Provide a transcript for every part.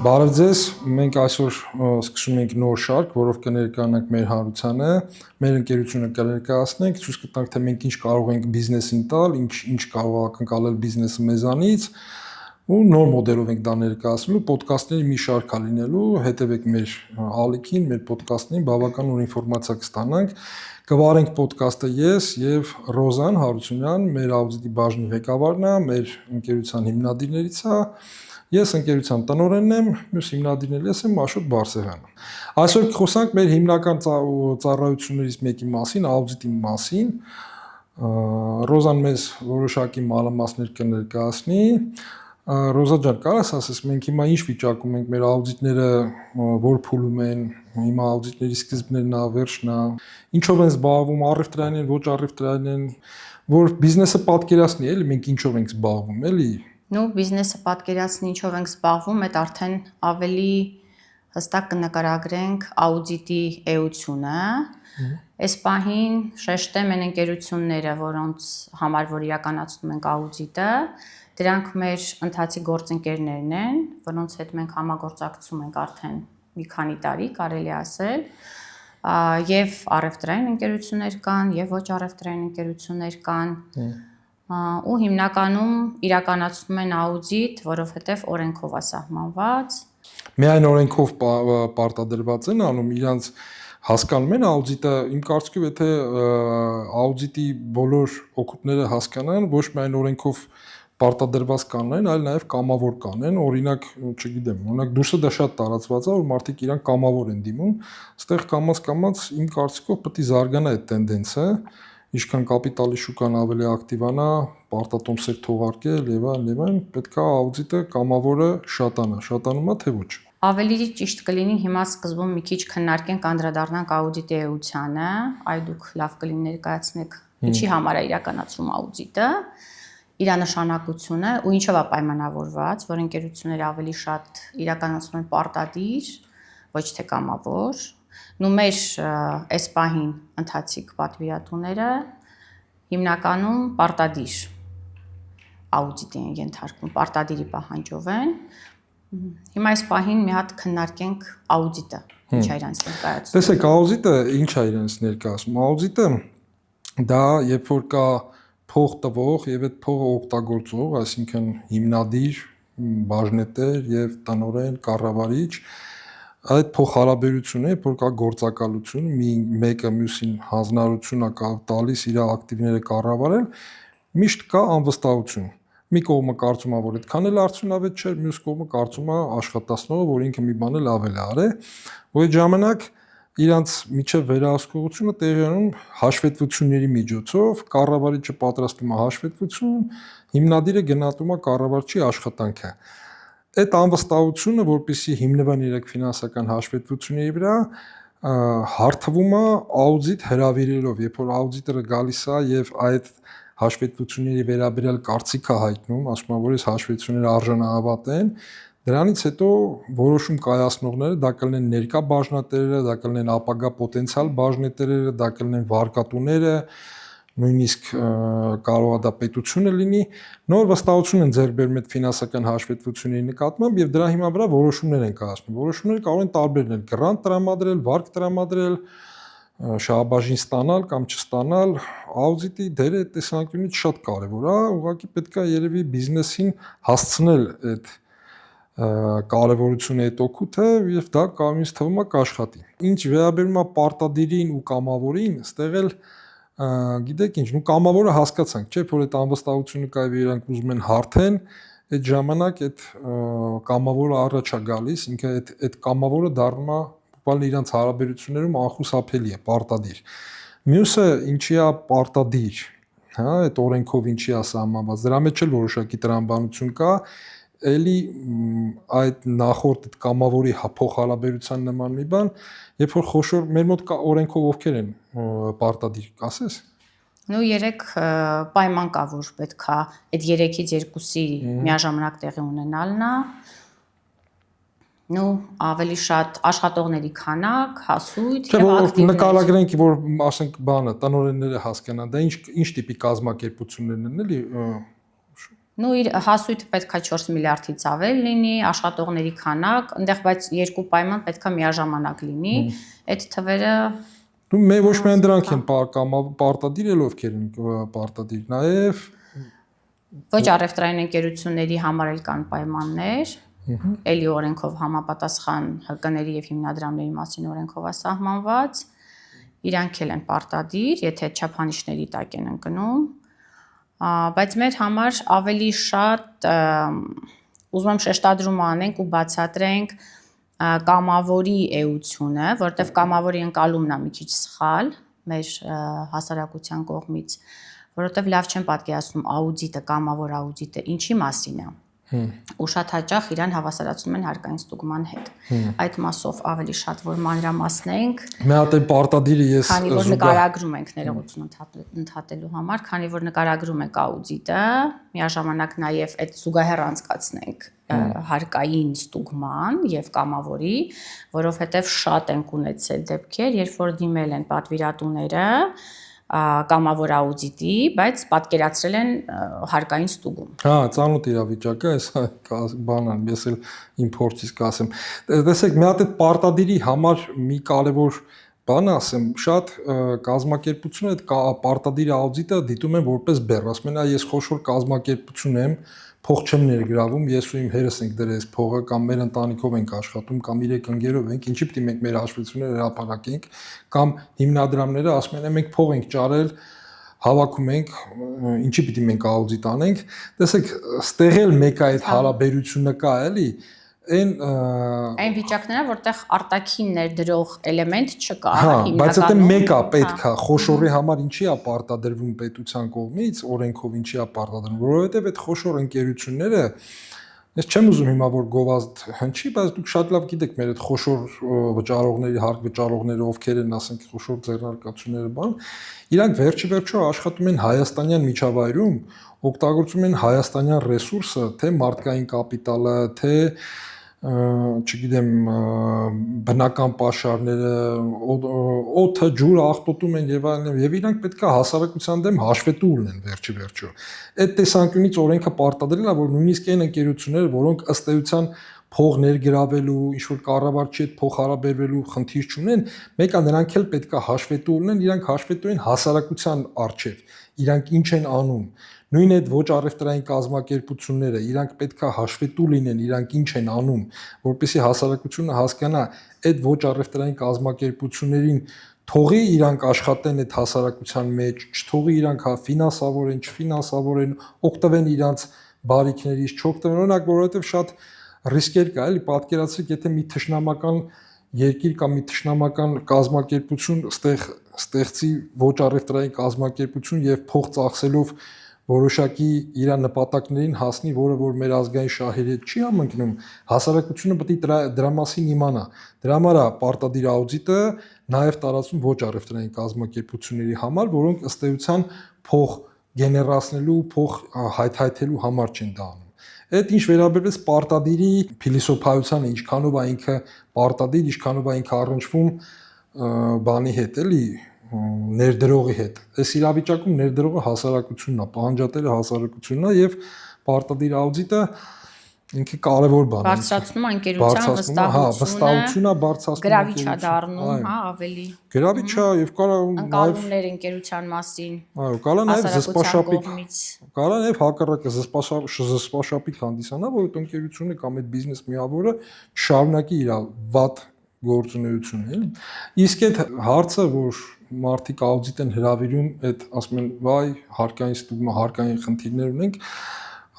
Բարև ձեզ, մենք այսօր սկսում ենք նոր շարք, որով կներկայանանք մեր հանրությանը, մեր ընկերությունը կներկայացնենք, ցույց կտանք, թե մենք ինչ կարող ենք բիզնեսին տալ, ինչ կարող է ակնկալել բիզնեսը մեզանից, ու նոր մոդելով ենք դա ներկայացնելու, ոդկասթների մի շարք է լինելու, հետևեք մեր ալիքին, մեր ոդկասթներին, բավական նոր ինֆորմացիա կստանանք, կվարենք ոդկասթը ես եւ Ռոզան Հարությունյան, մեր աուդիտի բաժնի ղեկավարն է, մեր ընկերության հիմնադիրներից է։ Ես ընկերության տնօրենն եմ, մյուս հիմնադիրն ես եմ Աշոտ Բարսեղյանը։ Այսօր կխոսանք մեր հիմնական ծառայություններից մեկի մասին, աուդիտի մասին։ Ռոզան մեզ որոշակի մանրամասներ կներկայացնի։ Ռոզա ջան, կարաս ասես, մենք հիմա ինչ վիճակում ենք, մեր աուդիտները որ փուլում են, հիմա աուդիտների սկիզբներն է, վերջն է, ինչով են զբաղվում, առևտրային են, ոչ առևտրային են, որ բիզնեսը պատկերացնի, էլի մենք ինչով ենք զբաղվում, էլի։ Նու բիզնեսը պատկերացնի ինչով ենք զբաղվում, այդ արդեն ավելի հստակ կնկարագրենք աուդիտի էությունը։ Այս պահին շեշտեմ են ընկերությունները, որոնց համար որ իրականացնում ենք աուդիտը, դրանք մեր ընթացիկ գործընկերներն են, որոնց հետ մենք համագործակցում ենք արդեն մի քանի տարի, կարելի ասել, եւ առևտրային ընկերություններ կան, եւ ոչ առևտրային ընկերություններ կան։ Ու հիմնականում իրականացնում են աուդիտ, որովհետև օրենքով է սահմանված։ Միայն օրենքով պարտադրված են անում, իրանց հասկանում են աուդիտը, իմ կարծիքով, եթե աուդիտի բոլոր օգուտները հասկանան, ոչ միայն օրենքով պարտադրված կանեն, այլ նաև կամավոր կանեն, օրինակ, չգիտեմ, օրինակ դուրսը դա շատ տարածված է, որ մարդիկ իրան կամավոր են դիմում, այստեղ կամաց իմ կարծիքով պետք է զարգանա այդ տենդենսը, ինչքան կապիտալի շուկան ավելի ակտիվանա, պարտատոմսեր թողարկել եւ այլն, պետք է աուդիտը կամավորը շատանում է թե ոչ։ Ավելի ճիշտ կլինի հիմա սկզբում մի քիչ քննարկենք, անդրադառնանք աուդիտի էությանը, այ դուք լավ կլինի ներկայացնեք, ինչի համար է իրականացվում աուդիտը, իր նշանակությունը ու ինչով է պայմանավորված, որ ընկերությունները ավելի շատ իրականացնում են պարտադիր, ոչ թե կամավոր։ Նու մեր այս պահին ընթացիկ պատվիրատուները հիմնականում պարտադիր աուդիտի են ենթարկվում, պարտադիրի պահանջով են։ Հիմա այս պահին մի հատ քննարկենք աուդիտը, ինչ է իրանց ներկայացնում։ Տեսեք, աուդիտը ինչ է իրանց ներկայացնում։ Աուդիտը դա երբ որ կա փող տվող եւ այդ փողը օգտագործող, այսինքն հիմնադիր, բաժնետեր եւ տնօրեն, կառավարիչ, այդ փոխհարաբերությունը, որ կա գործակալություն, մեկը մյուսին հանձնարարություն է տալիս իր ակտիվները կառավարել, միշտ կա անվստահություն։ Մի կողմը կարծում է, որ այդքան էլ արդյունավետ չէ, մյուս կողմը կարծում է աշխատացնողը, որ ինքը մի բան էլ ավել է արել, ու այդ ժամանակ իրանց միջև վերահսկողությունը տեղի ունենում հաշվետվությունների միջոցով, կառավարիչը պատրաստում է հաշվետվություն, հիմնադիրը գնահատում է կառավարչի աշխատանքը։ Այդ անվստահությունը, որպեսզի հիմնվան իրեք ֆինանսական հաշվետվությունների վրա, հարթվում է աուդիտ հրավիրելով, երբ որ աուդիտորը գալիս է եւ այդ հաշվետվությունների վերաբերյալ կարծիք է հայտնում, ասում է, որ այս հաշվետվությունները արժանահավատ են, դրանից հետո որոշում կայացնողները, դա կլինեն ներկա բաժնետերերը, դա կլինեն ապագա պոտենցիալ բաժնետերերը, դա կլինեն վարկատուները, նույնիսկ կարող է դա պետությունը լինի, նոր վստահություն են ձեռք բերում այդ ֆինանսական հաշվետվությունների նկատմամբ եւ դրա հիման վրա որոշումներ են կայացնում։ Որոշումները կարող են տարբեր լինել՝ գրանտ տրամադրել, վարկ տրամադրել, շահաբաժին ստանալ կամ չստանալ, աուդիտի դերը այդ տեսանկյունից շատ կարևոր է, ուղղակի պետք է երևի բիզնեսին հասցնել այդ կարևորությունը, այդ օգուտը եւ դա կարծես թվում է կաշխատի։ Ինչ վերաբերում է պարտադիրին ու կամավորին, ստեղ էլ գիտեք ինչ, ու կամավորը հասկացանք, չէ՞, որ այդ անվստահությունը կա եւ իրանք ուզում են հարթեն, այդ ժամանակ այդ կամավորը առաջ է գալիս, ինքը այդ կամավորը դառնում է բуквально իրանց հարաբերություններում անխուսափելի է, պարտադիր։ Մյուսը ինչի է պարտադիր, հա, այդ օրենքով ինչի է սահմանված, դրա մեջ էլ որոշակի տրամաբանություն կա, էլի այդ նախորդ այդ կամավորի փոխհարաբերության նման մի բան, երբ որ խոշոր մեր մոտ կա օրենքով ովքեր են պարտադիր, կասես։ Նու 3 պայման կա, որ պետքա այդ 3-ից 2-ի միաժամանակ տեղի ունենալն է։ Նու ավելի շատ աշխատողների քանակ, հասույթ եւ ակտիվներ։ Նկարագրենք, որ ասենք բանը, տնօրենները հասկանան, դա ինչ տիպի կազմակերպություններն են, էլի նու իր հասույթը պետքա 4 միլիարդից ավել լինի, աշխատողների քանակ, այնտեղ բայց երկու պայման պետքա միաժամանակ լինի, այդ թվերը դու մեր ոչ միայն դրանք են պարտադիր էլ ովքեր են պարտադիր, նաև ոչ առևտրային ընկերությունների համար էլ կան պայմաններ, էլի օրենքով համապատասխան ՀԿ-ների եւ հիմնադրամների մասին օրենքով է սահմանված, իրանք էլ են պարտադիր, եթե չափանիշների տակ են ընկնում, բայց մեր համար ավելի շատ ուզում եմ շեշտադրում անենք ու բացատրենք կամավորի էությունը, որտեղ կամավորի ընկալումն է մի քիչ սխալ մեր հասարակության կողմից, որովհետև լավ չեն պատկերացնում աուդիտը, կամավոր աուդիտը ինչի մասին է։ Ու շատ հաճախ իրան հավասարացնում են հարկային ստուգման հետ։ Այդ մասով ավելի շատ որ մանրամասնենք։ Մի հատ է պարտադիրը ես քանի որ նկարագրում ենք ներողություն ընդհատելու համար, քանի որ նկարագրում ենք աուդիտը, միաժամանակ նաև այդ զուգահեռ անցկացնենք հարկային ստուգման եւ կամավորի, որովհետեւ շատ ենք ունեցել դեպքեր, երբ որ դիմել են պատվիրատուները կամավոր աուդիտի, բայց պատկերացրել են հարկային ստուգում։ Հա, ծանոթ իրավիճակը, այս բանան, ես էլ իմ փորձից կասեմ։ Տեսեք, մի հատ այդ պարտադիրի համար մի կարևոր բան ասեմ, շատ կազմակերպությունը այդ պարտադիր աուդիտը դիտում են որպես բեռ, ասում են, ես խոշոր կազմակերպություն եմ, փող չեմ ներգրավում, ես ու իմ հերս ենք դրել այս փողը կամ մեր ընտանիքով ենք աշխատում կամ իրեք ընկերով ենք, ինչի պիտի մենք մեր հաշվետվությունները հրապարակենք, կամ հիմնադրամները ասում են, մենք փող ենք ճարել, հավաքում ենք, ինչի պիտի մենք աուդիտ անենք։ Տեսեք, ստեղ էլ մեկ այդ հարաբերությունը կա, էլի, այն վիճակները, որտեղ արտաքին ներդրող էլեմենտ չկա, հիմնականում։ Բայց դա մեկը պետք է, խոշորի համար ինչի է պարտադրվում պետության կողմից, օրենքով ինչի է պարտադրվում, որովհետև այդ խոշոր ընկերությունները, ես չեմ ուզում հիմա որ գովազդ հնչի, բայց դուք շատ լավ գիտեք մեր այդ խոշոր վճարողների, հարկ վճարողները ովքեր են, ասենք, խոշոր ձեռնարկությունները, բան, իրանք վերջիվերջո աշխատում են հայաստանյան միջավայրում, օգտագործում են հայաստանյան ռեսուրսը, թե մարդկային կապիտալը, թե չգիտեմ, բնական պաշարները, օդը, ջուրը աղտոտում են եւ այլն, եւ իրանք պետք է հասարակության դեմ հաշվետու ունեն վերջի վերջո։ Այդ տեսանկյունից օրենքը պարտադրել է, որ նույնիսկ այն ընկերությունները, որոնք ըստ էության փող ներգրավելու, ինչ որ կառավարչի հետ փող հարաբերվելու խնդիր չունեն, մեկը նրանք էլ պետք է հաշվետու ունեն, իրանք հաշվետու են հասարակության առջև, իրանք ինչ են անում։ Նույն այդ ոչ առևտրային կազմակերպությունները, իրանք պետք է հաշվետու լինեն, իրանք ինչ են անում, որպեսզի հասարակությունը հասկանա, այդ ոչ առևտրային կազմակերպություններին թողի իրանք աշխատեն այդ հասարակության մեջ, չթողի իրանք ֆինանսավորեն, չֆինանսավորեն, օգտվեն իրանք բարիքներից, չօգտվեն, օրինակ, որովհետև շատ ռիսկեր կա, էլի պատկերացրեք, եթե մի թշնամական երկիր կամ մի թշնամական կազմակերպություն ստեղծի ոչ առևտրային կազմակերպություն եւ փող ծախսելով որոշակի իր նպատակներին հասնի, որը որ մեր ազգային շահերի հետ չի համընկնում, հասարակությունը պետք է դրա մասին իմանա։ Դրա համար է պարտադիր աուդիտը նաև տարածվում ոչ առևտրային կազմակերպությունների համար, որոնք ըստ էության փող գեներացնելու, փող հայթայթելու համար չեն դա անում։ Այդ ինչ վերաբերվեց պարտադիրի փիլիսոփայությանը, ինչքանով է ինքը պարտադիր, ինչքանով է ինքը առնչվում բանի հետ, էլի ներդրողի հետ։ Այս իրավիճակում ներդրողը հասարակությունն է, պահանջատերը հասարակությունն է եւ պարտադիր աուդիտը ինքը կարևոր բան է։ Բարձրացնում է ընկերության վստահությունը, բարձրացնում գրավիչ է դառնում, հա, ավելի։ Գրավիչ է եւ կարա ընկալումներ ընկերության մասին։ Այո, կարա նաեւ զսպաշապիկ, կարա նաեւ հակառակը զսպաշապիկ հանդիսանա, որ այդ ընկերությունը կամ այդ բիզնես միավորը շարունակի իր վատ գործունեությունը, էլի։ Իսկ այդ հարցը, որ մարդիկ աուդիտ են հրավիրում, այդ ասում են, վայ, հարկային ստուգման, հարկային խնդիրներ ունենք,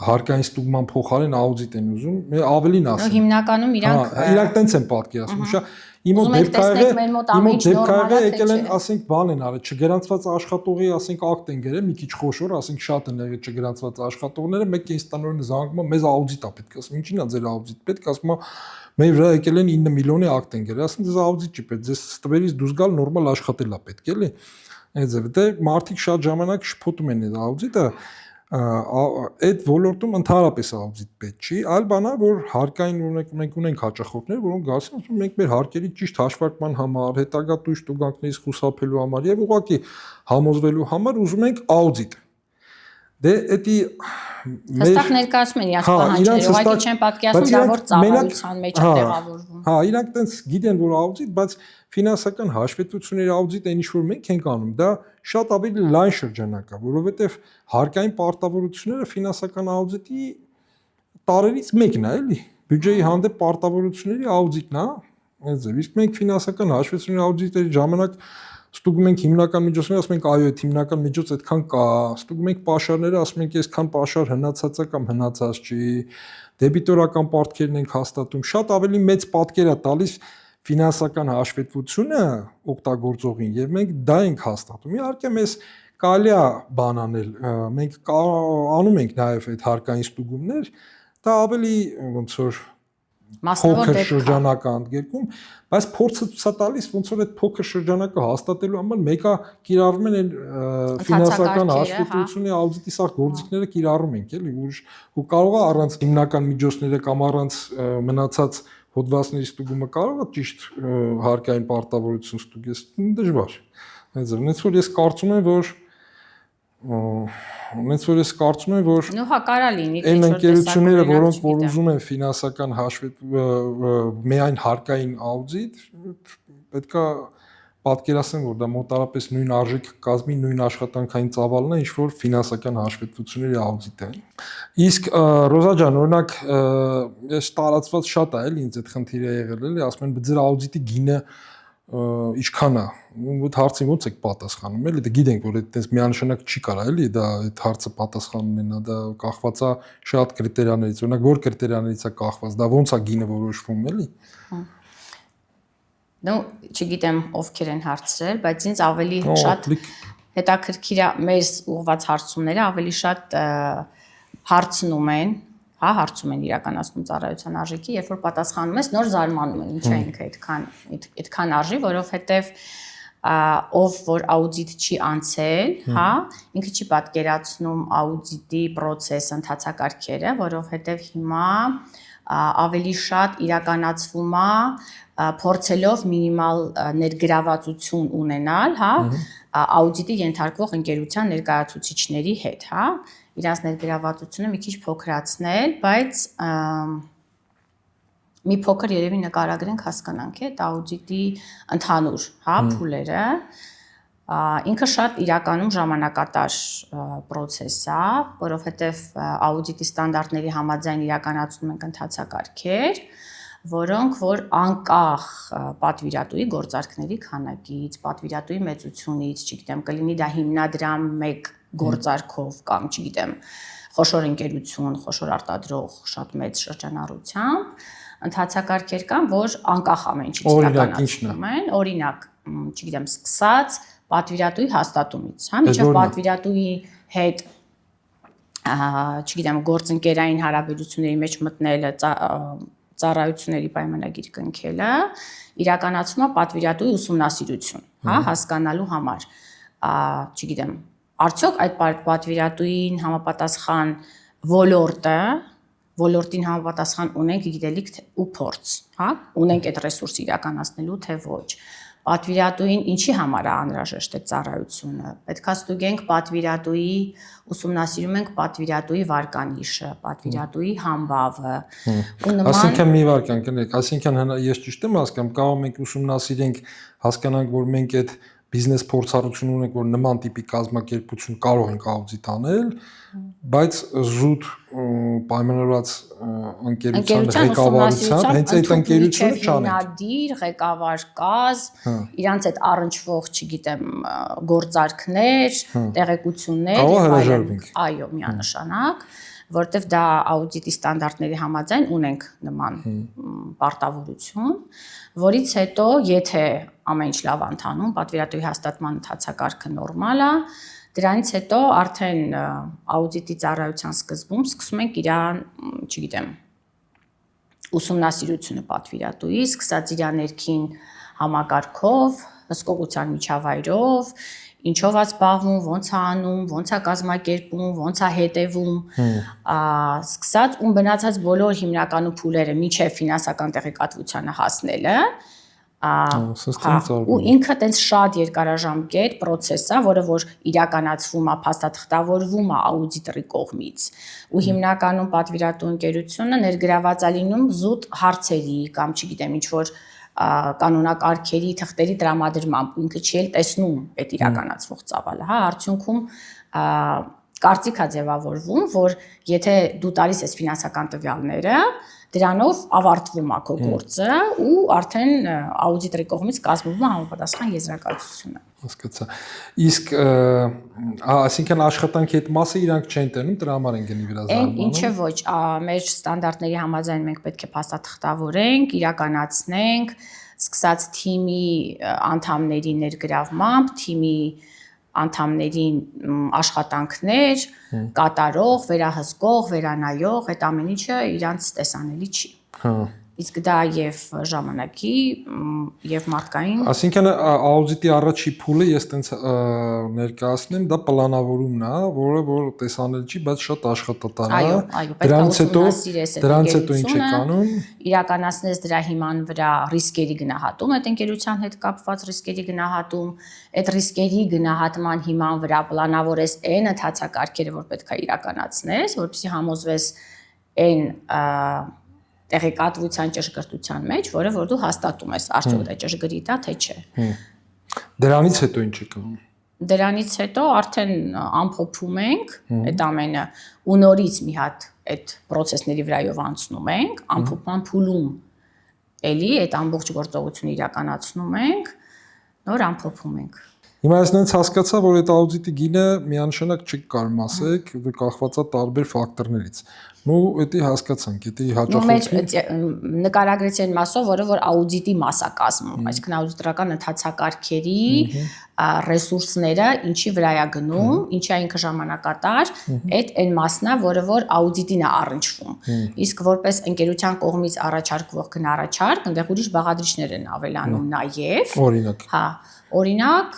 հարկային ստուգման փոխարեն աուդիտ են ուզում, ավելին ասեմ։ Հիմնականում իրանք տենց են պատկերացնում, շա իմ մոտ դեպքերը եկել են, ասենք, բան են արել, չգրանցված աշխատողի, ասենք, ակտ են գրել, մի քիչ խոշոր, ասենք, շատ են եղել չգրանցված աշխատողները, մեկը ինձ տնօրենը զանգում է, մեզ աուդիտ է պետք, ասում, ինչին է ձեր աուդիտ պետք, ասում է, մեր վրա եկել են 9 միլիոնի ակտ են գրել, ասում, ձեզ աուդիտ չի պետք, ձեզ ստվերից դուրս գալ նորմալ աշխատել է պետք, էլի։ Այդպես դե մարդիկ շատ ժամանակ շփոթում են այդ աուդիտը, այդ ոլորտում ընդհանրապես աուդիտ պետք չի, այլ բանա, որ հարկային մենք ունենք հաճախորդներ, որոնք գալիս են ասում մենք մեր հարկերի ճիշտ հաշվարկման համար, հետագա տույժ տուգանքներից խուսափելու համար եւ ուղղակի համոզվելու համար ուզում ենք աուդիտ։ Դե էդի հստակ ներկայացում են իրաց պահանջները, ուղղակի չեն պատկերացնում դա որ ծառայության մեջ է տեղավորվում։ Հա, իրանք տենց գիտեն որ աուդիտ, բայց ֆինանսական հաշվետվությունների աուդիտ այն ինչ որ մենք ենք անում, դա շատ ավելի լայն շրջանակ է, որովհետև հարկային պարտավորությունները ֆինանսական աուդիտի տարերից մեկն է, էլի։ Բյուջեի հանդեպ պարտավորությունների աուդիտն է, այնպես է։ Իսկ մենք ֆինանսական հաշվետվությունների աուդիտների ժամանակ ստուգում ենք հիմնական միջոցները, ասում ենք այո, այդ հիմնական միջոց այդքան կա, ստուգում ենք պաշարները, ասում ենք այսքան պաշար հնացած է կամ հնացած չի, դեբիտորական պարտքերն ենք հաստատում, շատ ավելի մեծ պատկեր է տալիս ֆինանսական հաշվետվությունը օգտագործողին եւ մենք դա ենք հաստատում։ Իհարկե մեզ կարելի է բան անել, մենք անում ենք նաեւ այդ հարկային ստուգումներ, դա ավելի ոնց որ փոքր շրջանակ ընդգրկում, բայց փորձը ցույց է տալիս ոնց որ այդ փոքր շրջանակը հաստատելու համար մեկը կիրառվում են ֆինանսական հաշվետվությունների աուդիտի սա գործիքները կիրառում ենք, էլի, ու կարող է առանց հիմնական միջոցները կամ առանց մնացած հոդվածների ստուգումը կարող է ճիշտ հարկային պարտավորություն ստուգես, դժվար։ Հենց որ ես կարծում եմ, որ նո հա կարա լինի այն ընկերությունները, որոնք որ ուզում են ֆինանսական միայն հարկային աուդիտ, պետքա պատկերացնեն, որ դա մոտարապես նույն արժեք կազմի, նույն աշխատանքային ծավալն է, ինչ որ ֆինանսական հաշվետվությունների աուդիտը։ Իսկ Ռոզա ջան, օրինակ, ես տարածված շատ է, էլի ինձ այդ խնդիրը եղել, էլի, ասում են, ձեր աուդիտի գինը ինչքան է, այդ հարցին ո՞նց եք պատասխանում, էլի, դե գիտենք, որ այդպես միանշանակ չի կարա, էլի, դա այդ հարցը պատասխան ունենա, դա կախված է շատ կրիտերիաներից, օրինակ, որ կրիտերիաներից է կախված, դա ո՞նց է գինը որոշվում, էլի։ Ну, չգիտեմ ովքեր են հարցրել, բայց ինձ ավելի շատ հետաքրքիր է մեր ուղղված հարցումները, ավելի շատ հարցնում են, հա, հարցում են իրականացնում ծառայության արժեքի, երբ որ պատասխանում ես, նոր զարմանում են, ինչ է ինքը այդքան արժի, որովհետև ով որ աուդիտ չի անցել, հա, ինքը չի պատկերացնում աուդիտի process ընթացակարգերը, որովհետև հիմա ավելի շատ իրականացվում է փորձելով մինիմալ ներգրավվածություն ունենալ, հա, աուդիտի ենթարկվող ընկերության ներկայացուցիչների հետ, հա, իրանց ներգրավվածությունը մի քիչ փոքրացնել, բայց մի փոքր երևի նկարագրենք հասկանանք այդ աուդիտի ընդհանուր, հա, փուլերը, ինքը շատ իրականում ժամանակատար process է, որովհետև աուդիտի ստանդարտների համաձայն իրականացնում ենք ընթացակարգեր, որոնք որ անկախ պատվիրատուի գործարքների քանակից, պատվիրատուի մեծությունից, չգիտեմ, կլինի դա հիմնադրամ մեկ գործարքով կամ չգիտեմ, խոշոր ընկերություն, խոշոր արտադրող, շատ մեծ շրջանառությամբ, ընթացակարգեր կան, որ անկախ ամեն ինչից իրականացնում են, օրինակ, չգիտեմ, սկսած պատվիրատուի հաստատումից, հա, մինչև պատվիրատուի հետ, չգիտեմ, գործընկերային հարաբերությունների մեջ մտնելը, ծառայությունների պայմանագիր կնքելը, իրականացվում է պատվիրատուի ուսումնասիրություն, հա, հասկանալու համար, չգիտեմ, արդյոք այդ պատվիրատուին համապատասխան ոլորտին համապատասխան ունենք գիտելիք ու փորձ, հա, ունենք այդ ռեսուրսը իրականացնելու թե ոչ։ Պատվիրատուին ինչի համար է անհրաժեշտ այդ ծառայությունը։ Պետք է ստուգենք պատվիրատուի, ուսումնասիրում ենք պատվիրատուի վարկանիշը, պատվիրատուի համբավը։ Այսինքն մի վարքան կներեք, այսինքն ես ճիշտ եմ հասկանում, կարող ենք ուսումնասիրենք, հասկանանք, որ մենք այդ բիզնես փորձառություն ունենք, որ նման տիպի կազմակերպություն կարող ենք աուդիտ անել, բայց զուտ պայմանավորված ընկերության ղեկավարությամբ հենց այդ ընկերությունը չանենք։ Հիմնադիր, ղեկավար կազմ, իրանց այդ առնչվող, չգիտեմ, գործարքներ, տեղեկություններ, այո, միանշանակ, որտեվ դա աուդիտի ստանդարտների համաձայն ունենք նման պարտավորություն, որից հետո, եթե ամեն ինչ լավ ընթանում, պատվիրատուի հաստատման ընթացակարգը նորմալ է, դրանից հետո արդեն աուդիտի ծառայության սկզբում սկսում ենք իրան, չգիտեմ, ուսումնասիրությունը պատվիրատուի, սկսած իր ներքին համակարգով, հսկողության միջավայրով, ինչով է զբաղվում, ոնց է անում, ոնց է կազմակերպում, ոնց է հետևում, սկսած ու մնացած բոլոր հիմնականում փուլերը մինչև ֆինանսական տեղեկատվությանը հասնելը, ու ինքը տենց շատ երկարաժամկետ process է, որը որ իրականացվում է, փաստաթղթավորվում է աուդիտորի կողմից։ Ու հիմնականում պատվիրատու ընկերությունը ներգրաված է լինում զուտ հարցերի կամ չգիտեմ ինչ որ կանոնակարգերի թղթերի տրամադրմամբ, ինքը չի էլ տեսնում այդ իրականացվող ծավալը, հա, արդյունքում կարծիք է ձևավորվում, որ եթե դու տալիս ես ֆինանսական տվյալները, դրանով ավարտվում է քո գործը ու արդեն աուդիտորի կողմից կազմվում է համապատասխան եզրակացությունը։ Հասկացա։ Իսկ այսինքն աշխատանքի այդ մասը իրանք չեն տենում, դրա համար են գնի վրա զարմանում։ Ինչը ոչ, մեր ստանդարտների համաձայն մենք պետք է փաստաթղթավորենք, իրականացնենք, սկսած թիմի անդամների ներգրավմամբ, թիմի անդամներին աշխատանքներ, կատարող, վերահսկող, վերանայող, այդ ամեն ինչը իրանց տեսանելի չի։ Հա։ Իսկ դա եւ ժամանակի եւ մարդկային։ Այսինքն աուդիտի առաջի փուլը ես տենց ներկայացնեմ, դա պլանավորումն է, որը որ տեսանել չի, բայց շատ աշխատատար է։ Այո, պետք է ուսումնասիրես այդ դրանից հետո ինչ է կանում։ Իրականացնես դրա հիման վրա ռիսկերի գնահատում, այդ ընկերության հետ կապված ռիսկերի գնահատում, այդ ռիսկերի գնահատման հիման վրա պլանավորես այն ընթացակարգերը, որ պետք է իրականացնես, որպեսզի համոզվես այն տեղեկատվության ճշգրտության մեջ, որը որ դու հաստատում ես, արդյոք դա ճշգրիտ է, թե չէ։ Դրանից հետո ինչ է կանում։ Դրանից հետո արդեն ամփոփում ենք այդ ամենը ու նորից մի հատ այդ process-ների վրայով անցնում ենք, ամփոփման փուլում էլի այդ ամբողջ գործողությունը իրականացնում ենք, նոր ամփոփում ենք։ Հիմա ես նենց հասկացա, որ այդ աուդիտի գինը միանշանակ չեք կարող ասեք, դա կախված է տարբեր ֆակտորներից։ Ու դա հասկացանք, դա հաճախորդի նկարագրեցի այն մասով, որը որ աուդիտի մաս է կազմում, այսինքն աուդիտորական ընթացակարգերի ռեսուրսները ինչի վրա է գնում, ինչի է ինքը ժամանակատար, այդ այն մասն է, որը որ աուդիտին է առնչվում։ Իսկ որպես ընկերության կողմից առաջարկվող գնահառաչարկ, այնտեղ ուրիշ բաղադրիչներ են ավելանում նաև։ Օրինակ։ Հա, օրինակ,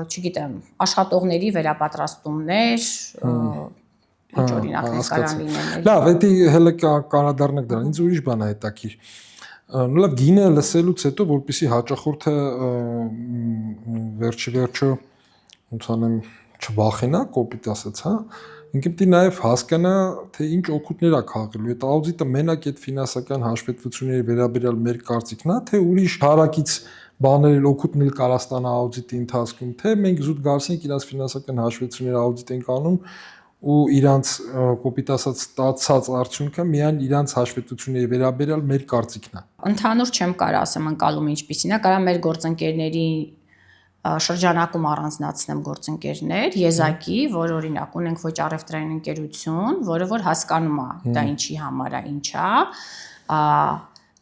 չգիտեմ, աշխատողների վերապատրաստումներ, ինչ օրինակներ կարան լինել։ Լավ, դա հələ կանադառնանք դրան, ինձ ուրիշ բան է հետաքրքիր։ Լավ, գինը լսելուց հետո, որպեսզի հաճախորդը վերջը ոնց անեմ չվախենա, կոպիտ ասած, հա, ինքը պետք է նաև հասկանա, թե ինչ օգուտներ է քաղելու։ Այդ աուդիտը մենակ այդ ֆինանսական հաշվետվությունների վերաբերյալ մեր կարծիքն է, թե ուրիշ հարակից բաներ օգուտներ կարա ստանա աուդիտի ընթացքում, թե մենք զուտ գալիս ենք իրանց ֆինանսական հաշվետվությունների աուդիտ ենք անում ու իրանց կոպիտ ասած ստացած արդյունքը միայն իրանց հաշվետվությունների վերաբերյալ մեր կարծիքն է։ Ընդհանուր չեմ կարող ասեմ ընկալումը ինչպիսին է, կարա մեր գործընկերների շրջանակում առանձնացնեմ գործընկերներ, եզակի, որ օրինակ ունենք ոչ առևտրային ընկերություն, որը որ հասկանում է դա ինչի համար է, ինչ է,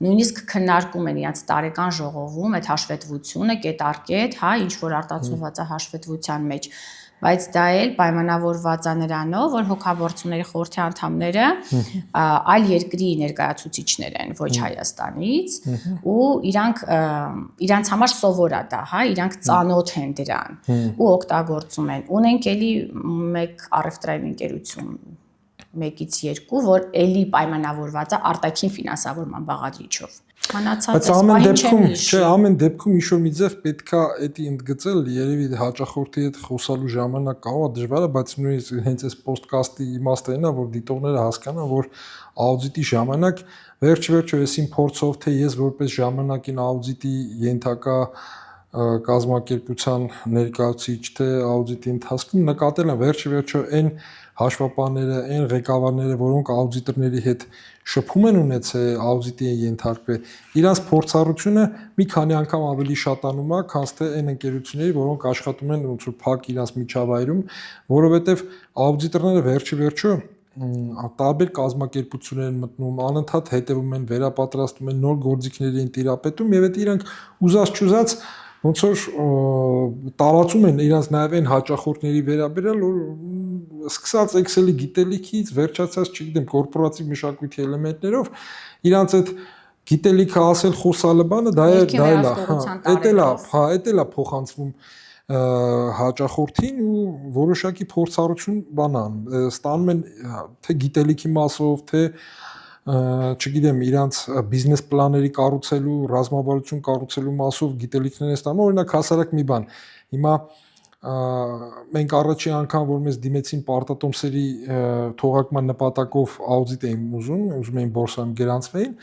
նույնիսկ քննարկում են իրենց տարեկան ժողովում այդ հաշվետվությունը կետ-առ-կետ, հա, ինչ որ արտացոլված է հաշվետվության մեջ, բայց դա էլ պայմանավորված է նրանով, որ հոգաբարձուների խորհրդի անդամները այլ երկրի ներկայացուցիչներ են, ոչ Հայաստանից, ու իրանք համար սովոր է դա, հա, իրանք ծանոթ են դրան ու օգտագործում են։ Ունենք էլի մեկ առևտրային ընկերություն 1-ից 2, որ էլի պայմանավորված է արտաքին ֆինանսավորման բաղադրիչով։ Բայց ամեն դեպքում, չէ, ամեն դեպքում ինչ-որ մի ձև պետքա էդի ընդգծել, երևի հաճախորդի հետ խոսալու ժամանակ կարող է դժվար է, բայց նույնիսկ հենց այս պոդքասթի իմաստը այն է, որ դիտողները հասկանան, որ աուդիտի ժամանակ վերջ-վերջո էսին փորձով, թե ես որպես ժամանակին աուդիտի ենթակա կազմակերպության ներկայացուցիչ, թե աուդիտի ընթացքում նկատել եմ վերջ-վերջո այն հաշվապահները, այն ղեկավարները, որոնք աուդիտորների հետ շփում են ունեցել, աուդիտի են ենթարկվել, իրանց փորձառությունը մի քանի անգամ ավելի շատանում է, քան թե այն ընկերությունների, որոնք աշխատում են ոնց որ փակ իրանց միջավայրում, որովհետև աուդիտորները վերջ-վերջո տարբեր կազմակերպություններ են մտնում, անընդհատ հետևում են, վերապատրաստում են, նոր գործիքների են տիրապետում եւ այդ իրանք ուզած-չուզած ոնց որ տարածում են իրանց նաև այն հաճախորդների վերաբերյալ, որ սկսած Excel-ի գիտելիքից, վերջացած, չգիտեմ, կորպորատիվ մշակույթի էլեմենտներով, իրանց այդ գիտելիքը ասել խոսալը բանը դա էլ է փոխանցվում հաճախորդին ու որոշակի փորձառություն բանան, ստանում են թե գիտելիքի մասով, թե չգիտեմ, իրանց բիզնես պլաների կառուցելու, ռազմավարություն կառուցելու մասով գիտելիքներ են ստանում, օրինակ հասարակ մի բան։ Հիմա մենք առաջի անգամ որ մեզ դիմեցին պարտատոմսերի թողարկման նպատակով աուդիտ էին ուզում էին բորսայում գրանցվեին,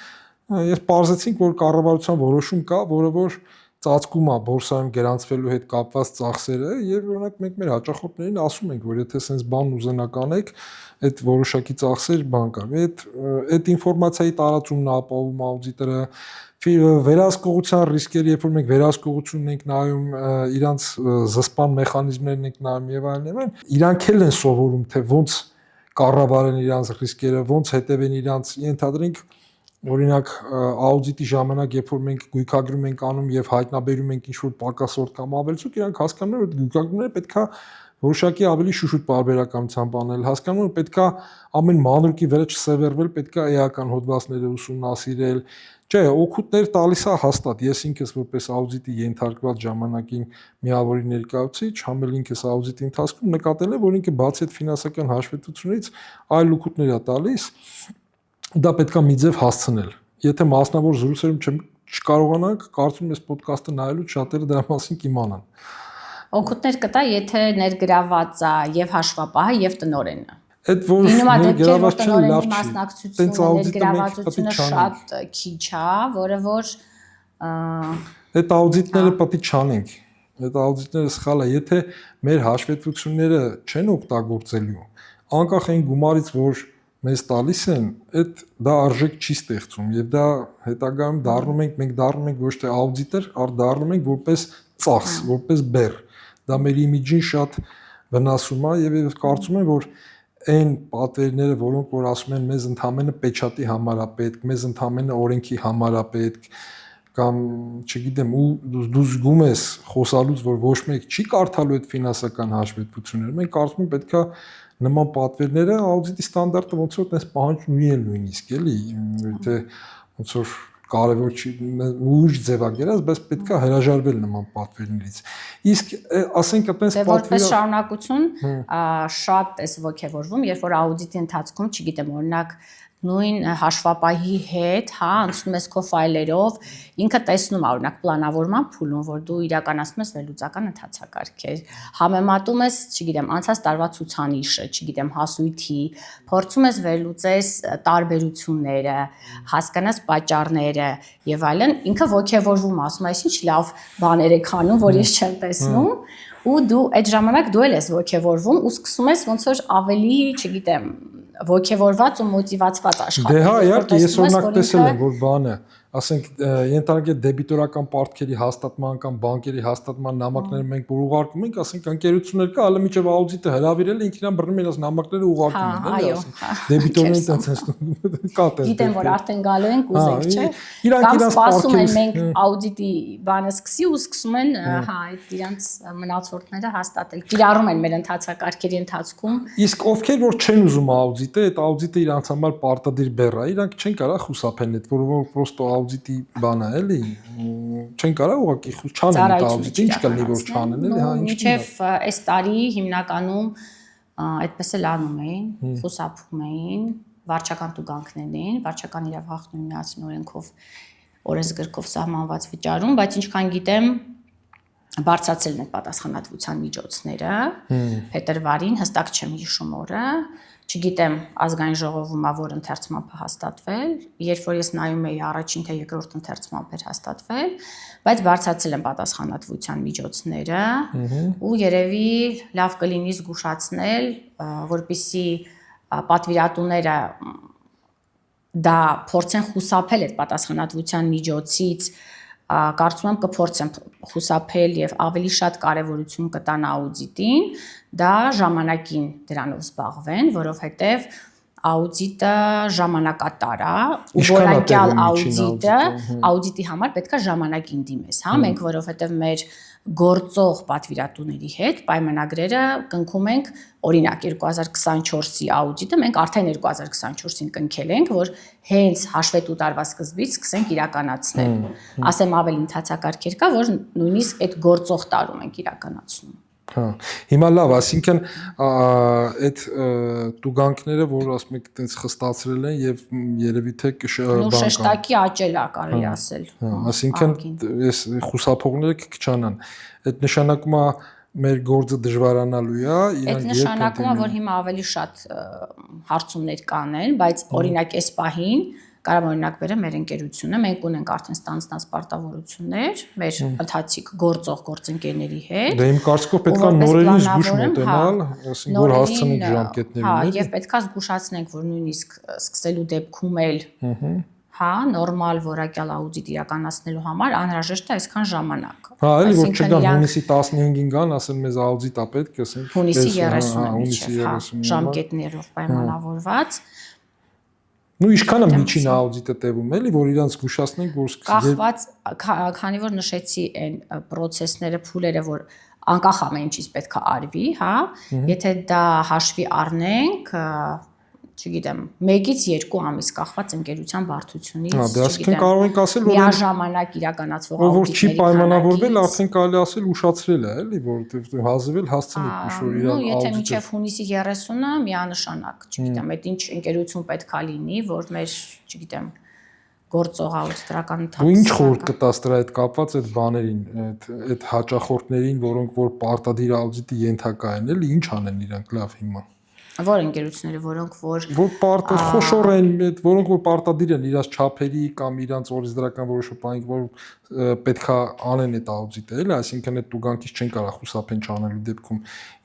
ես պարզեցինք, որ կառավարության որոշում կա, որը որ ծածկում է բորսայում գրանցվելու հետ կապված ծախսերը եւ օրինակ մենք մեր հաճախորդներին ասում ենք, որ եթե sense բան ուզենակ անեք, այդ որոշակի ծախսեր բան կա։ Այդ ինֆորմացիայի տարածումն է ապահովում աուդիտորը, վերահսկողության ռիսկերը, երբ որ մենք վերահսկողությունն ենք նայում, իրանց զսպան մեխանիզմներն ենք նայում եւ այլն, իրանք էլ են սովորում, թե ոնց կառավարեն իրանց ռիսկերը, ոնց հետևեն իրանց, ենթադրենք օրինակ աուդիտի ժամանակ, երբ որ մենք գույքագրում ենք անում եւ հայտնաբերում ենք ինչ-որ պակասորդ կամ ավելցուկ, իրանք հասկանում են, որ գույքագրումները պետքա որոշակի ավելի շուշուտ պարբերականությամբ անել, հասկանում են, պետքա ամեն մանրուկի վրա չսևեռվել, պետքա էական հոդվածները ուսումնասիրել, չէ, օգուտներ տալիս է հաստատ։ Ես ինքս որպես աուդիտի ենթարկված ժամանակին միավորի ներկայացուցիչ, համ էլ ինքս աուդիտի ընթացքում նկատել եմ, որ ինքը բացի այդ ֆինանսական հաշվետվությունից այլ օգուտներ է տալիս, դա պետքա մի ձև հասցնել։ Եթե մասնավոր զրույցերում չկարողանանք, կարծում եմ այս ոդկասթը նայելուց շատերը դրա մասին կիմանան։ Օգուտներ կտա, եթե ներգրաված է եւ հաշվապահը եւ տնօրենը։ Այդ որ ներգրաված չէ, լավ չի։ Մասնակցությունը շատ քիչ է, որը որ այդ աուդիտները պետք է չանենք։ Այդ աուդիտները սխալ է, եթե մեր հաշվետվությունները չեն օգտագործելու, անկախ այն գումարից, որ մեզ տալիս են, դա արժեք չի ստեղծում եւ դա հետագայում մենք դառնում ենք ոչ թե աուդիտոր, այլ դառնում ենք որպես ծախս, որպես բեռ։ Դա մեր իմիջին շատ վնասում է եւ կարծում եմ, որ այն պատվերները, որոնք որ ասում են մեզ ընդհանրապես պեչատի համար է պետք, մեզ ընդհանրապես օրենքի համար է պետք, կամ չգիտեմ, ու դու զգում ես խոսալուց, որ ոչ մեկ չի կարդալու այդ ֆինանսական հաշվետվությունները, մենք կարծում ենք պետքա նման պատվերները աուդիտի ստանդարտը ոնց որ այդպես պահանջում են նույնիսկ, էլի, թե ոնց որ կարևոր չի ուժ ձևակերած, բայց պետքա հրաժարվել նման պատվերներից։ Իսկ ասենք այդպես պատվերը շարունակություն շատ էս ոգևորվում, երբ որ աուդիտի ընթացքում, չգիտեմ, օրինակ նույն հաշվապահի հետ, հա, անցնում ես քո ֆայլերով, ինքը տեսնում է օրինակ պլանավորման փուլում, որ դու իրականացնում ես վերլուծական ընթացակարգեր, համեմատում ես, չգիտեմ, անցած տարվա ցուցանիշը, չգիտեմ, հասույթի, փորձում ես վերլուծես տարբերությունները, հասկանաս պատճառները եւ այլն, ինքը ոգևորվում, ասում է, ինչ լավ բաներ եք անում, որ ես չեմ տեսնում, ու դու այդ ժամանակ դու էլ ես ոգևորվում ու սկսում ես ոնց որ ավելի, չգիտեմ, ոգևորված ու մոտիվացված աշխատել։ Դե հա, իհարկե, ես օրինակ տեսել եմ, որ բանը, ասենք, ենթարկե դեբիտորական պարտքերի հաստատման կամ բանկերի հաստատման նամակները մենք որ ուղարկում ենք, ասենք ընկերություններ կա, հələ միջև աուդիտը հրավիրել է, ինքնին բռնում են այս նամակները ուղարկում են, էլի, ասենք, դեբիտորներին տենց կա տես։ Գիտեմ, որ արդեն գալու են կուզենք, չէ։ Կամ սպասում են մենք աուդիտի բանը սկսի ու սկսում են, հա, այդ իրանց մնացորդները հաստատել։ Կիրառում են մեր ընթացակարգերի ընթացքում։ Իսկ ովքեր որ չեն ուզում աուդիտը, այդ աուդիտը իրանց համար պարտադիր բեռ է, իրանք չեն կարող խուսափել այդ, որ պրոստո աուդիտի բան է, էլի, չեն կարող ուղղակի չանեն այդ աուդիտը, ինչ կլինի որ չանեն, էլի, հա, ինչ։ Մինչև այս տարի հիմնականում այդպես էլ անում էին, խուսափում էին, վարչական տուգանքներին, վարչական իրավախախտում միացին օրենքով, օրենսգրքով սահմանված վճարում, բայց ինչքան գիտեմ, բարձրացել են պատասխանատվության միջոցները փետրվարին, հստակ չեմ հիշում օրը, չգիտեմ ազգային ժողովում ա որ ընթերցմամբ հաստատվել, երբ որ ես նայում էի առաջին թե երկրորդ ընթերցմամբ էր հաստատվել, բայց բարձրացել են պատասխանատվության միջոցները ու երևի լավ կլինի զգուշացնել, որպեսզի պատվիրատուները դա փորձեն խուսափել այդ պատասխանատվության միջոցից, կարծում եմ կփորձեն խուսափել եւ ավելի շատ կարեւորություն կտան աուդիտին, դա ժամանակին դրանով զբաղվեն, որովհետեւ աուդիտը ժամանակատար է, ու որակյալ աուդիտի համար պետքա ժամանակին դիմես, հա, մենք որովհետեւ մեր գործող պատվիրատուների հետ պայմանագրերը կնքում ենք, օրինակ 2024-ի աուդիտը մենք արդեն 2024-ին կնքել ենք, որ հենց հաշվետու տարվա սկզբից սկսենք իրականացնել։ Ասեմ ավելի ընթացակարգեր կա, որ նույնիսկ այդ գործող տարում ենք իրականացնում։ Հա։ Հիմա լավ, այսինքն այդ տուգանքները, որ ասում եք, այտենց խստացրել են եւ երևի թե Նու շեշտակի աճել է կարելի ասել։ Հա, այսինքն այս խուսափողները կքչանան։ Այդ նշանակում է մեր գործը դժվարանալու է, Այդ նշանակում է, որ հիմա ավելի շատ հարցումներ կանեն, բայց օրինակ այս պահին Կարող օրինակ բերեմ մեր ընկերությունը, մենք ունենք արդեն ստանձնած պարտավորություններ մեր ընթացիկ գործող գործընկերների հետ։ Դե իմ կարծիքով պետք է նորերին զգուշ մոտենալ, ասենք որ հասցնենք ժամկետներին։ Հա, եւ պետք է զգուշացնենք, որ նույնիսկ սկսելու դեպքում էլ հա, նորմալ որակյալ աուդիտ իրականացնելու համար անհրաժեշտ է այսքան ժամանակ։ Հա, էլի որ չգան հունիսի 15-ին գան, ասեն մեզ աուդիտ է պետք, ասենք հունիսի 30-ին ժամկետներով պայմանավորված։ Ну ինչքան է միջին աուդիտը տևում էլի, որ իրանց զգուշացնենք, որ կախված, քանի որ նշեցի այն process-ները, փուլերը, որ անկախ ամեն ինչից պետք է արվի, հա, եթե դա հաշվի առնենք, չգիտեմ, 1-ից 2 ամիս կախված ընկերության բարդությունից, չգիտեմ, կարող ենք ասել, որ միաժամանակ իրականացվող որ չի պայմանավորվել, արդեն կարելի ասել ուշացրել է, էլի, որովհետև հազիվել հասցնեք ինչ-որ իրան աուդիտը։ Եթե մինչև հունիսի 30-ը միանշանակ, չգիտեմ, այդ ինչ ընկերություն պետք է լինի, որ մեր, չգիտեմ, գործող աուդիտորական ընթացքը։ Ու ինչ խորհուրդ կտաս դրա հետ կապված այդ բաներին, այդ հաճախորդներին, որոնք որ պարտադիր աուդիտի ենթակա են, էլի, ինչ անեն իրանք լավ հիմա։ Որ ընկերությունները, որոնք որ խոշոր են, որոնք որ պարտադիր են իրաց չափերի կամ իրանց օրենսդրական որոշումային, որ պետքա անեն այդ աուդիտը, էլի, այսինքն այդ տուգանքից չեն կարող խուսափեն չանելու դեպքում։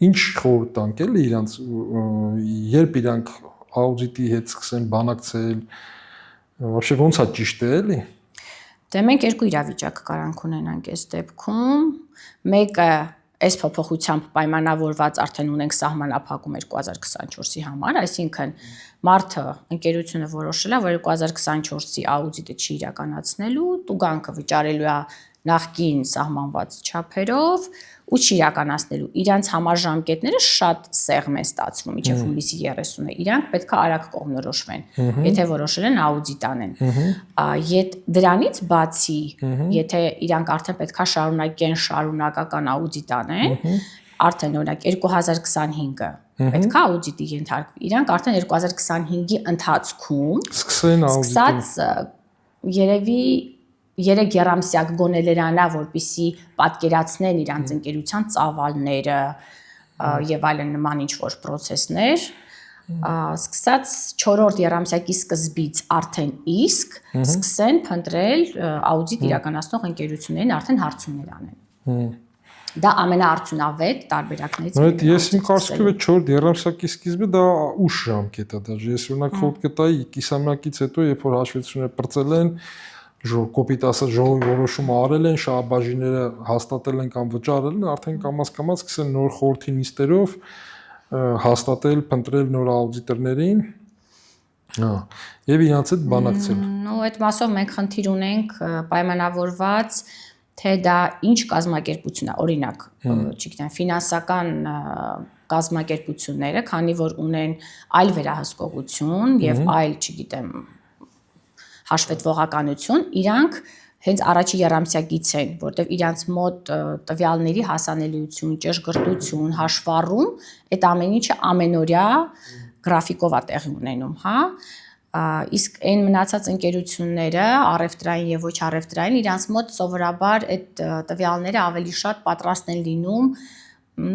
Ինչ խորհուրդ տանք էլի իրանց, երբ իրանք աուդիտի հետ սկսեն բանակցել, вообще ոնց է ճիշտ է, էլի։ Դե մենք երկու իրավիճակ կարանք ունենանք այս դեպքում։ Մեկը այս փոփոխությամբ պայմանավորված արդեն ունենք սահմանափակում 2024-ի համար, այսինքն մարդը ընկերությունը որոշել է, որ 2024-ի աուդիտը չի իրականացնելու, տուգանքը վճարելու է նախկին սահմանված չափերով ու չի իրականացնելու։ Իրանց համաժամկետները շատ սեղմ են ստացվում մինչև հուլիսի 30-ը։ Իրանք պետք է արագ կողմնորոշվեն, եթե որոշել են աուդիտ անեն։ Դրանից բացի, եթե իրանք արդեն պետք է շարունակեն շարունակական աուդիտ անեն, արդեն օրինակ 2025-ը պետք է աուդիտի ենթարկվի։ Իրանք արդեն 2025-ի ընթացքում սկսեն աուդիտը երևի 3 երամսյակ գոնելերանա, որպիսի պատկերացնեն իրանց ընկերության ծավալները եւ այլն նման ինչ-որ process-ներ, սկսած 4-րդ երամսյակի սկզբից արդեն իսկ սկսեն փնտրել աուդիտ իրականացնող ընկերություններին արդեն հարցումներ անեն։ Դա ամենաարդյունավետ տարբերակներից մեկն է։ Ես իմ կարծիքով 4 երամսյակի սկիզբը դա ուշ ժամկետ է, դա ես օրինակ խորհուրդ կտայի կիսամյակից հետո, երբ որ հաշվետվությունները բրծել են, կոպիտ ասած ժողովի որոշումը արել են, շահաբաժինները հաստատել են կամ վճարել են, արդեն կամաց-կամաց սկսեն նոր խորհրդի նիստերով հաստատել, փնտրել նոր աուդիտորներին, եւ իրանց հետ բանակցել։ Նո, այդ մասով մենք խնդիր ունենք պայմանավորված, թե դա ինչ կազմակերպություն է, օրինակ, չգիտեմ, ֆինանսական կազմակերպությունները, քանի որ ունեն այլ վերահսկողություն եւ այլ, չգիտեմ, հաշվետվողականություն, իրանք հենց առաջի երամսյակից են, որտեղ իրանց մոտ տվյալների հասանելիություն, ճշգրտություն, հաշվառում, այդ ամեն ինչը ամենօրյա գրաֆիկով է տեղի ունենում, հա։ Իսկ այն մնացած ընկերությունները, առևտրային եւ ոչ առևտրային, իրանց մոտ սովորաբար այդ տվյալները ավելի շատ պատրաստ են լինում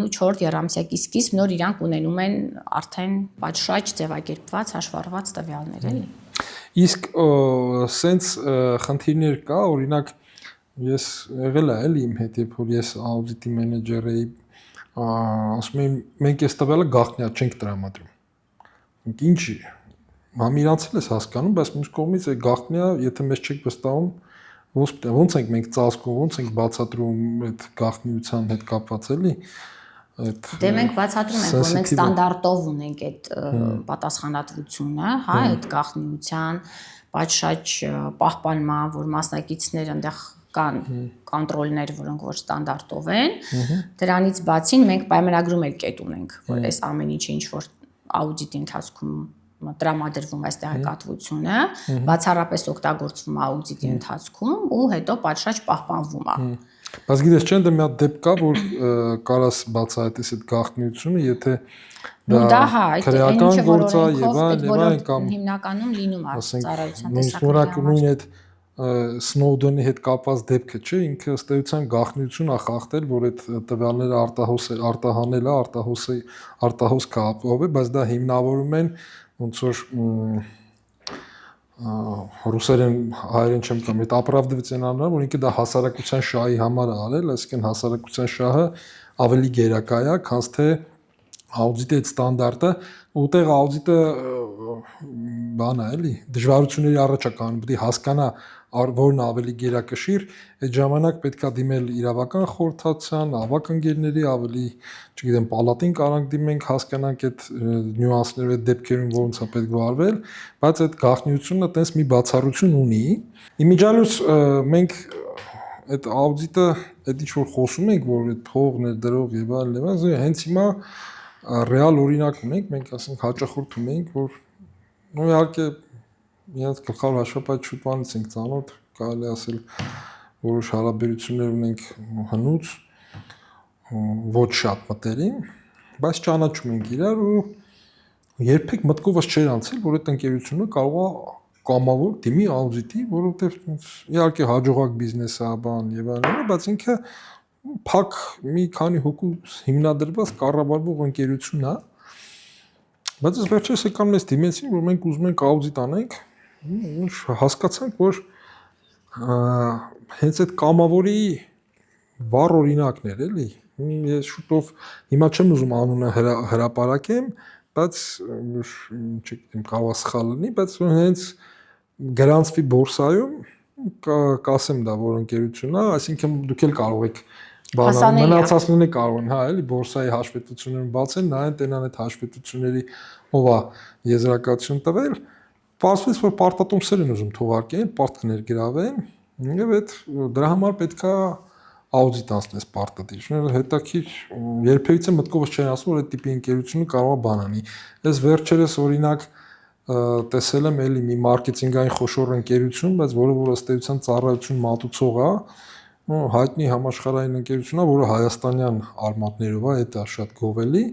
4 երամսյակի սկիզբ, նոր իրանք ունենում են արդեն պատշաճ ձևակերպված հաշվառված տվյալներ, էլի։ Իսկ սենց խնդիրներ կա, օրինակ ես եղել է էլի իմ հետ, երբ որ ես աուդիտի մենեջեր էի, ասում եմ մենք այս տվյալը գաղտնիա չենք տրամադրում։ Ինչի՞ համիրանցել ես հասկանում, բայց մյուս կողմից է գաղտնիա, եթե մեզ չեք վստահում, ոնց ենք մենք ծածկում, ոնց ենք բացատրում այդ գաղտնիության հետ կապված էլի։ Դե մենք բացատրում ենք, որ մենք ստանդարտով ունենք այդ պատասխանատվությունը, հա, այդ գաղտնիության, պատշաճ պահպանման, որ մասնակիցները այնտեղ կան կոնտրոլներ, որոնք որ ստանդարտով են։ Դրանից բացի մենք պայմանագրում էլ կետ ունենք, որ այս ամեն ինչը ինչ որ աուդիտի ընթացքում տրամադրվում այս տեղեկատվությունը, բացառապես օգտագործվում է աուդիտի ընթացքում ու հետո պատշաճ պահպանվում է։ Բայց գիտես, չէ՞ դա մի հատ դեպք կա, որ կարաս բացահայտես այդ գաղտնիությունը, եթե դա հա, քրեական գործ է եւ այլն կամ հիմնականում լինում է ծառայության տեսակների նույն այդ Snowden-ի հետ կապված դեպքը, չէ, ինքը ըստ էության գաղտնիություն է խախտել, որ այդ տվյալները արտահանել է, արտահոս կապով է, բայց դա հիմնավորում են ոնց որ ռուսերեն հայերեն չեմ կամ այդ оправдывается անունը, որ ինքը դա հասարակության շահի համար է արել, այսինքն հասարակության շահը ավելի գերակա է, քան թե աուդիտի այդ ստանդարտը, ուտեղ աուդիտը բան է, էլի, դժվարությունների առաջ է կանում, պետք է հասկանա որն ավելի գերակշիռ, այդ ժամանակ պետքա դիմել իրավական խորհրդացան, ավակ ընկերների, ավելի, չգիտեմ, պալատին կարանք դիմենք, հասկանանք այդ նյուանսները, այդ դեպքերում ոնց է պետք վարվել, բայց այդ գաղտնիությունը տես մի բացառություն ունի։ Իմիջիալուց մենք այդ աուդիտը, այդ ինչ որ խոսում ենք, որ այդ փող ներդրող եւ այլն, հենց հիմա ռեալ օրինակ ունենք, մենք ասենք հաճախորդ ունենք, որ նույն իհարկե իրենց գլխավոր հաշվապատ շուտ բանից ենք ծանոթ, կարելի ասել որոշ հարաբերություններ ունենք հնուց, ոչ շատ մտերիմ, բայց ճանաչում ենք իրար ու երբեք մտքովս չէր անցել, որ այդ ընկերությունը կարող է կամավոր դիմի աուդիտի, որովհետև իհարկե հաջողակ բիզնես է, բան եւ այլն, բայց ինքը փակ մի քանի հոգու հիմնադրված կառավարվող ընկերություն է, բայց ես վերջերս եկան մեզ դիմեցին, որ մենք ուզում ենք աուդիտ անենք, հասկացանք, որ հենց այդ կամավորի վառ օրինակներ էլի, ես շուտով հիմա չեմ ուզում անունը հրապարակեմ, բայց չգիտեմ, կարող է սխալ լինի, բայց հենց գրանցվի բորսայում կասեմ դա որ ընկերությունն է, այսինքն դուք էլ կարող եք մնացածները կարող են, հա, էլի բորսայի հաշվետվությունները բացեն, նայեն տենան այդ հաշվետվությունների ով է եզրակացություն տվել, պարզվեց որ պարտատոմսեր են ուզում թողարկեն, պարտք ներգրավեն, եւ այդ դրա համար պետքա աուդիտ անցնես պարտադիր, հետաքրքիր երբևիցե մտքովս չեն ասում որ այդ տիպի ընկերությունը կարող է բան անի։ Ես վերջերս օրինակ տեսել եմ էլի մի մարքեթինգային խոշոր ընկերություն, բայց որը որ ըստ էության ծառայություն մատուցող է, հայտնի համաշխարհային ընկերություն է, որը հայաստանյան արմատներով է, դա շատ գովելի,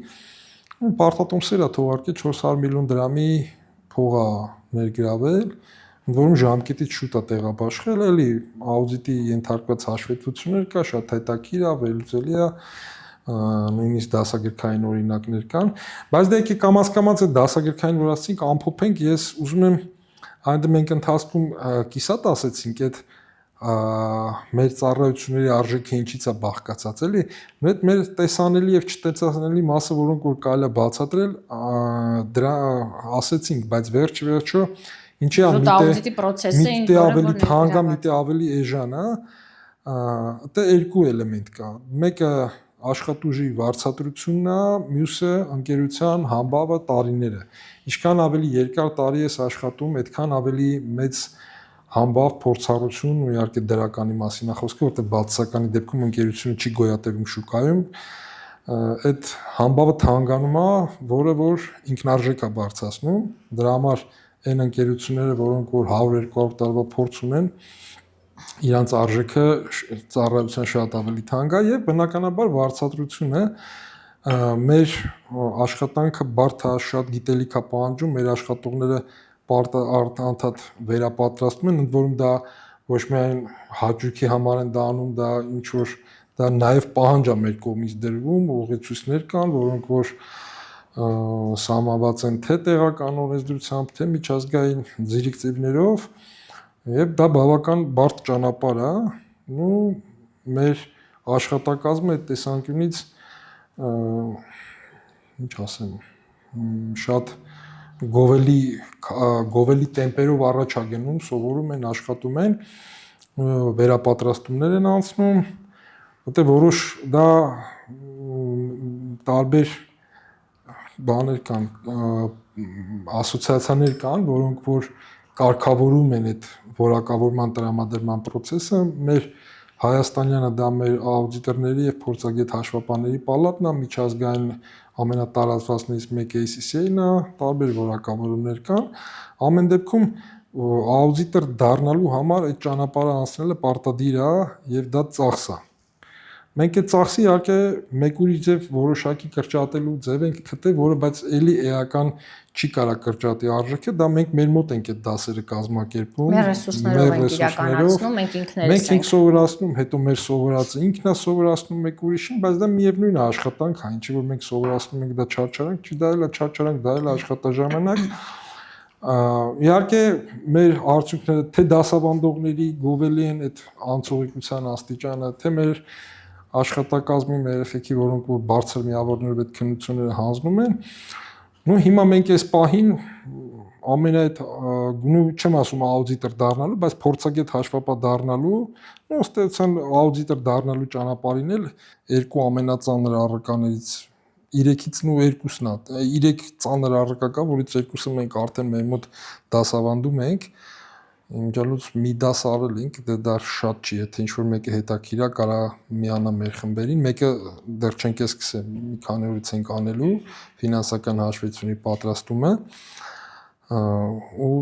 պարտատոմսեր է թողարկել 400 միլիոն դրամի փող է ներգրավել, որում ժամկետից շուտ է տեղաբաշխել, էլի աուդիտի ենթարկված հաշվետվություններ կա, շատ հետաքրքիր է, վերլուծելի է, նույնիսկ դասագրքային օրինակներ կան, բայց դե եկեք կամաց-կամաց այդ դասագրքային որ ասենք ամփոփենք, ես ուզում եմ այնտեղ մենք ընթացքում կիսատ ասեցինք այդ մեր ծառայությունների արժեքը ինչից է բաղկացած, էլի, մեր տեսանելի եւ չտեսանելի մասը, որոնք որ կարելի է բացատրել, դրա ասեցինք, բայց վերջ-վերջո ինչի է աուդիտի process-ը միտի ավելի թանկ է, միտի ավելի էժան է, դա երկու էլեմենտ կա, մեկը աշխատուժի վարձատրությունն է, մյուսը ընկերության համբավը տարիները, ինչքան ավելի երկար տարի ես աշխատում, այդքան ավելի մեծ համբավ փորձառություն ու իհարկե դրականի մասին է խոսքը, որտեղ բացասականի դեպքում ընկերությունը չի գոյատևում շուկայում, այդ համբավը թանկանում է, որը որ ինքնարժեք է բարձրացնում, դրա համար այն ընկերությունները, որոնք որ 100-200 տարվա փորձ ունեն, իրանց արժեքը ծառայության շատ ավելի թանկ է եւ բնականաբար վարձատրությունը մեր աշխատանքը բարդ է, շատ գիտելիք է պահանջում, մեր աշխատողները արտահանդ վերապատրաստում են, ընդ որում դա ոչ միայն հաճույքի համար են դա անում, դա ինչ որ դա նաև պահանջ է մեր կողմից դրվում, ուղղություններ կան, որոնք որ սահմանված են թե տեղական օրենսդրությամբ, թե միջազգային դիրեկտիվներով, եւ դա բավական բարդ ճանապարհ է, ու մեր աշխատակազմը այդ տեսանկյունից ինչ ասեմ, շատ գովելի տեմպերով առաջ է գնում, սովորում են, աշխատում են, վերապատրաստումներ են անցնում, որտեղ որոշ դա տարբեր բաներ կան, ասոցիացիաներ կան, որոնք որ կարգավորում են այդ որակավորման տրամադրման process-ը, մեր հայաստանյանը դա մեր աուդիտորների եւ փորձագետ հաշվապահների պալատն է, միջազգային ամենատարածվածներից մեկը ACCA-ն է, տարբեր որակավորումներ կան, ամեն դեպքում աուդիտոր դառնալու համար այդ ճանապարհը անցնելը պարտադիր է եւ դա ծախս է, Մենք այդ ծախսի իհարկե մեկ ուրիշ ձև որոշակի կրճատելու ձև ենք գտել, որը բայց էլի էական չի կարա կրճատի արժեքը, դա մենք մեր մոտ ենք այդ դասերը կազմակերպում, մեր ռեսուրսներով ենք իրականացնում, մենք ինքներս ենք սովորացնում, հետո մեր սովորածը ինքն է սովորացնում մեկ ուրիշին, բայց դա միևնույն է աշխատանք, հա, ինչի որ մենք սովորացնում ենք դա չարչարանք, չի դա էլ չարչարանք, դա էլ աշխատաժամանակ։ Իհարկե մեր արդյունքները թե դասավանդողների գովելի են այդ անցողիկության աստիճանը, թե մեր աշխատակազմի մեր էֆեկտի, որոնք որ բարձր միավորներով այդ քննությունները հանձնում են, նո հիմա մենք այս պահին ամենայդ գնու չեմ ասում աուդիտոր դառնալու, բայց փորձագետ հաշվապահ դառնալու, նո ստեցան աուդիտոր դառնալու ճանապարհին էլ երկու ամենածանր առարկաներից 3-ից նո 2-ն է, 3 ծանր առարկա կա, որից 2-ը մենք արդեն մեր մոտ դասավանդում ենք, իմջալուց մի դաս արել ենք, դա շատ չի, եթե ինչ-որ մեկը հետաքրքիր է, կարա միանա մեր խմբերին, մեկը դեռ չենք սկսել, մի քանի օրից ենք անելու, ֆինանսական հաշվետվությունների պատրաստումը, ու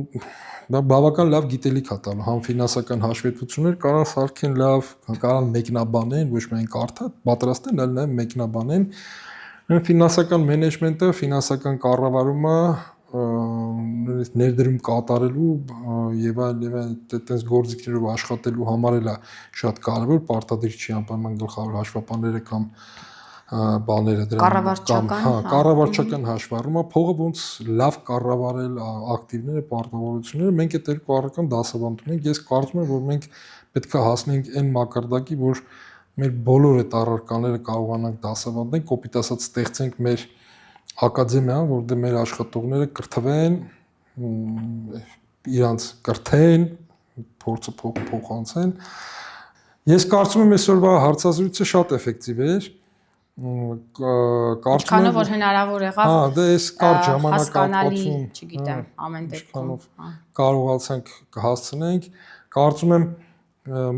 դա բավական լավ գիտելիք է տալու, համ ֆինանսական հաշվետվություններ կարան սարքեն լավ, կարան մեկնաբանեն, ոչ միայն կարդա, պատրաստեն, այլ նաև մեկնաբանեն, ֆինանսական մենեջմենտը, ֆինանսական կառավարումը, ներդրում կատարելու եւ այլ այդպես գործիքներով աշխատելու համար էլ է շատ կարեւոր պարտադիր չի անպայման գլխավոր հաշվապահները կամ բաները դրանք կամ կառավարչական հաշվառումը փողը ոնց լավ կառավարել ակտիվները, պարտավորությունները մենք այդ երկու առարկան դասավանդում ենք ես կարծում եմ որ մենք պետք է հասնենք այն մակարդակի որ մեր բոլոր այդ առարկաները կարողանանք դասավանդենք կոպիտ ասած ստեղծենք մեր ակադեմիան, որտեղ մեր աշխատողները կրթվեն, իրանց կրթեն, փորձը փոխանցեն։ Ես կարծում եմ այսօրվա հարցազրույցը շատ էֆեկտիվ էր։ Կարծում եմ, որ հնարավոր եղավ։ Հա, դա էս կար հասկանալի, ժամանակահատվածում, չգիտեմ, ամեն դեպքում կարողացանք կհասցնենք։ Կարծում եմ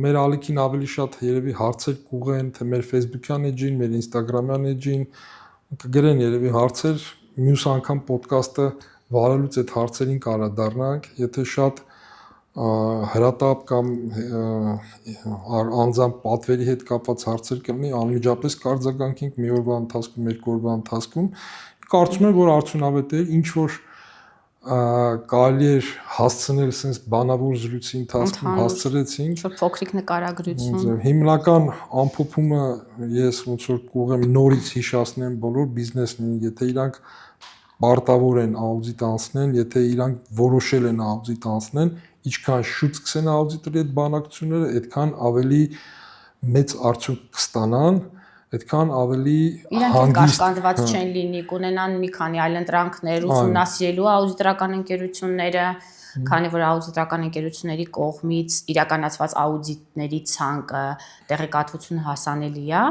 մեր ալիքին ավելի շատ երևի հարցեր կուղեն, թե մեր Facebook-յան էջին, մեր Instagram-յան էջին կգրեն երևի հարցեր, մյուս անգամ ոդկասթը վարելուց այդ հարցերին կարադառնանք, եթե շատ հրատապ կամ անձամբ պատվերի հետ կապված հարցեր կլինի, անմիջապես կարձագանքենք մի օրվա ընթացքում, երկու օրվա ընթացքում։ Կարծում եմ, որ արդյունավետ է, ինչ որ կարելի էր հասցնել sense բանավոր զրույցի ընթացքում հասցրեցինք ինչ-որ փոքրիկ նկարագրություն հիմնական ամփոփումը ես ոնց որ կուղեմ նորից հիշացնեմ բոլոր բիզնեսներին եթե իրանք պարտավոր են աուդիտ անցնեն եթե իրանք որոշել են աուդիտ անցնեն ինչքան շուտ սկսեն աուդիտորի այդ բանակցությունները այդքան ավելի մեծ արդյունք կստանան այդքան ավելի իրանք կասկանդված չեն լինի, կունենան մի քանի այլընտրանքներ, ուսումնասիրելու աուդիտորական ընկերությունները, քանի որ աուդիտորական ընկերությունների կողմից իրականացված աուդիտների ցանկը տեղեկատվությունը հասանելի է,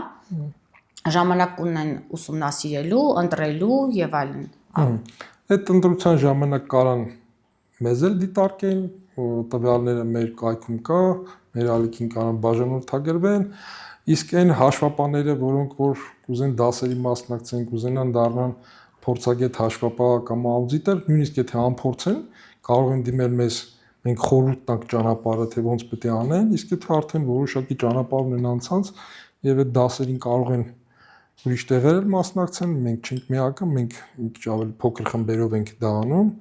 ժամանակ կունեն ուսումնասիրելու, ընտրելու եւ այլն։ Այդ ընտրության ժամանակ կարան մեզ էլ դիտարկեն, տվյալները մեր կայքում կա, մեր ալիքին կարան բաժանորդագրվեն Իսկ այն հաշվապահները, որոնք որ կուզեն դասերի մասնակցեն, կուզենան դառնան փորձագետ հաշվապահ կամ աուդիտոր, նույնիսկ եթե անփորձ են, կարող են դիմել մեզ, մենք խորհուրդ տանք ճանապարհը, թե ոնց պետք է անեն, իսկ եթե արդեն որոշակի ճանապարհ ունեն անցած եւ այդ դասերին կարող են ուրիշ տեղեր մասնակցեն, մենք չենք միակը, մենք մի քիչ ավելի փոքր խմբերով ենք դա անում,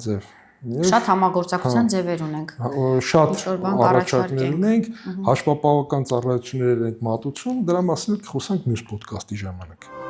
ձև Շատ համագործակցության ձևեր ունենք։ Շատ առաջարկներ ունենք, հաշվապահական ծառայություններ ենք մատուցում, դրա մասին կխոսանք մյուս ոդկասթի ժամանակ։